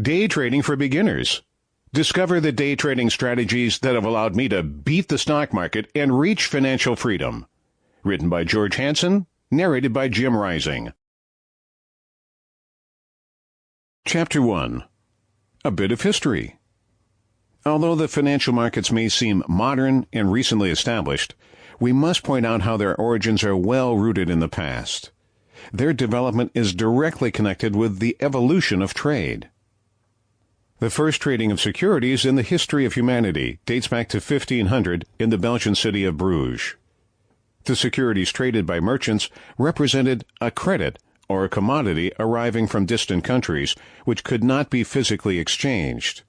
Day Trading for Beginners. Discover the day trading strategies that have allowed me to beat the stock market and reach financial freedom. Written by George Hanson, narrated by Jim Rising. Chapter 1. A bit of history. Although the financial markets may seem modern and recently established, we must point out how their origins are well rooted in the past. Their development is directly connected with the evolution of trade. The first trading of securities in the history of humanity dates back to 1500 in the Belgian city of Bruges. The securities traded by merchants represented a credit or a commodity arriving from distant countries which could not be physically exchanged.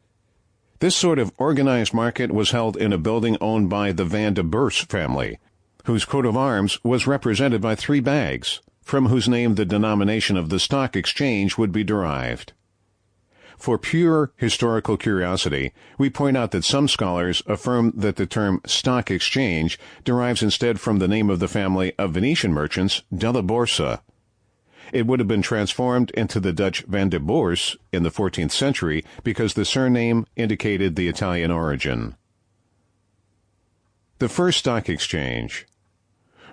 This sort of organized market was held in a building owned by the Van de Beers family, whose coat of arms was represented by 3 bags, from whose name the denomination of the stock exchange would be derived. For pure historical curiosity, we point out that some scholars affirm that the term stock exchange derives instead from the name of the family of Venetian merchants, Della Borsa. It would have been transformed into the Dutch Van de Boers in the 14th century because the surname indicated the Italian origin. The first stock exchange.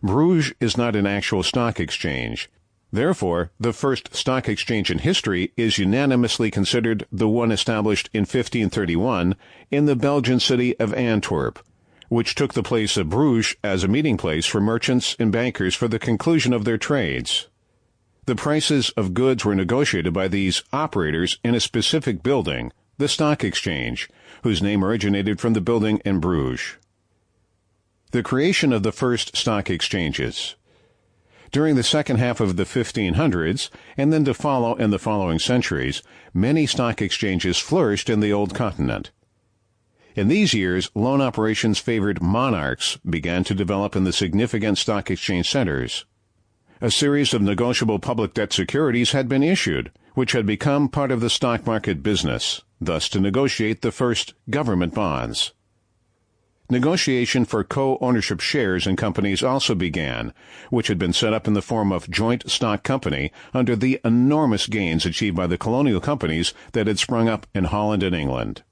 Bruges is not an actual stock exchange. Therefore, the first stock exchange in history is unanimously considered the one established in 1531 in the Belgian city of Antwerp, which took the place of Bruges as a meeting place for merchants and bankers for the conclusion of their trades. The prices of goods were negotiated by these operators in a specific building, the stock exchange, whose name originated from the building in Bruges. The creation of the first stock exchanges. During the second half of the 1500s, and then to follow in the following centuries, many stock exchanges flourished in the old continent. In these years, loan operations favored monarchs began to develop in the significant stock exchange centers. A series of negotiable public debt securities had been issued, which had become part of the stock market business, thus to negotiate the first government bonds. Negotiation for co-ownership shares in companies also began, which had been set up in the form of joint stock company under the enormous gains achieved by the colonial companies that had sprung up in Holland and England.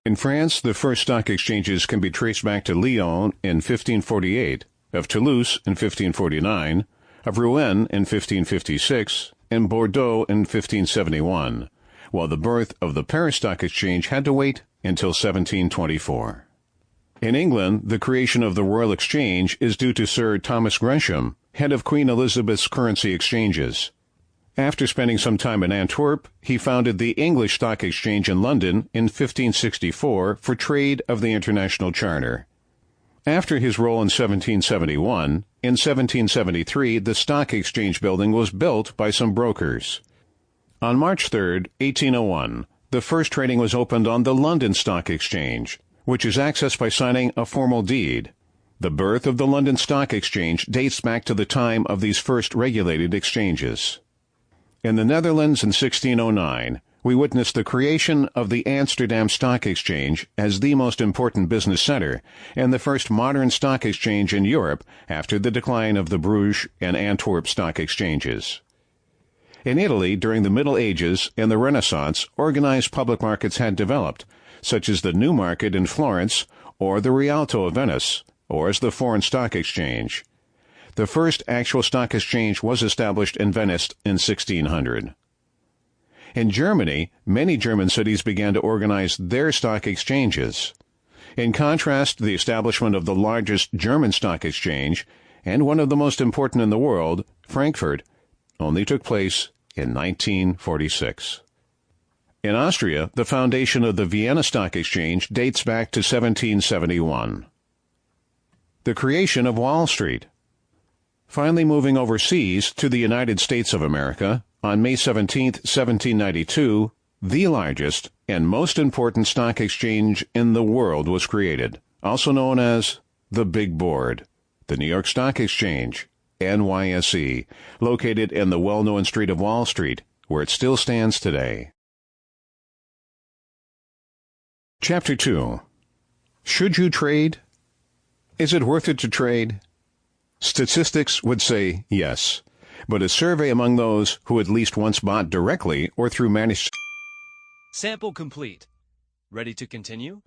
In France, the first stock exchanges can be traced back to Lyon in 1548, of Toulouse in 1549, of Rouen in 1556, and Bordeaux in 1571, while the birth of the Paris Stock Exchange had to wait until 1724. In England, the creation of the Royal Exchange is due to Sir Thomas Gresham, head of Queen Elizabeth's currency exchanges. After spending some time in Antwerp, he founded the English Stock Exchange in London in 1564 for trade of the International Charter. After his role in 1771, in 1773 the Stock Exchange building was built by some brokers. On March 3, 1801, the first trading was opened on the London Stock Exchange, which is accessed by signing a formal deed. The birth of the London Stock Exchange dates back to the time of these first regulated exchanges. In the Netherlands in 1609, we witnessed the creation of the Amsterdam Stock Exchange as the most important business center and the first modern stock exchange in Europe after the decline of the Bruges and Antwerp stock exchanges. In Italy, during the Middle Ages and the Renaissance, organized public markets had developed, such as the New Market in Florence or the Rialto of Venice, or as the Foreign Stock Exchange. The first actual stock exchange was established in Venice in 1600. In Germany, many German cities began to organize their stock exchanges. In contrast, the establishment of the largest German stock exchange, and one of the most important in the world, Frankfurt, only took place in 1946. In Austria, the foundation of the Vienna Stock Exchange dates back to 1771. The creation of Wall Street. Finally moving overseas to the United States of America, on May 17, 1792, the largest and most important stock exchange in the world was created, also known as the Big Board, the New York Stock Exchange, NYSE, located in the well-known street of Wall Street, where it still stands today. Chapter 2. Should you trade? Is it worth it to trade? Statistics would say yes, but a survey among those who at least once bought directly or through managed Sample complete. Ready to continue?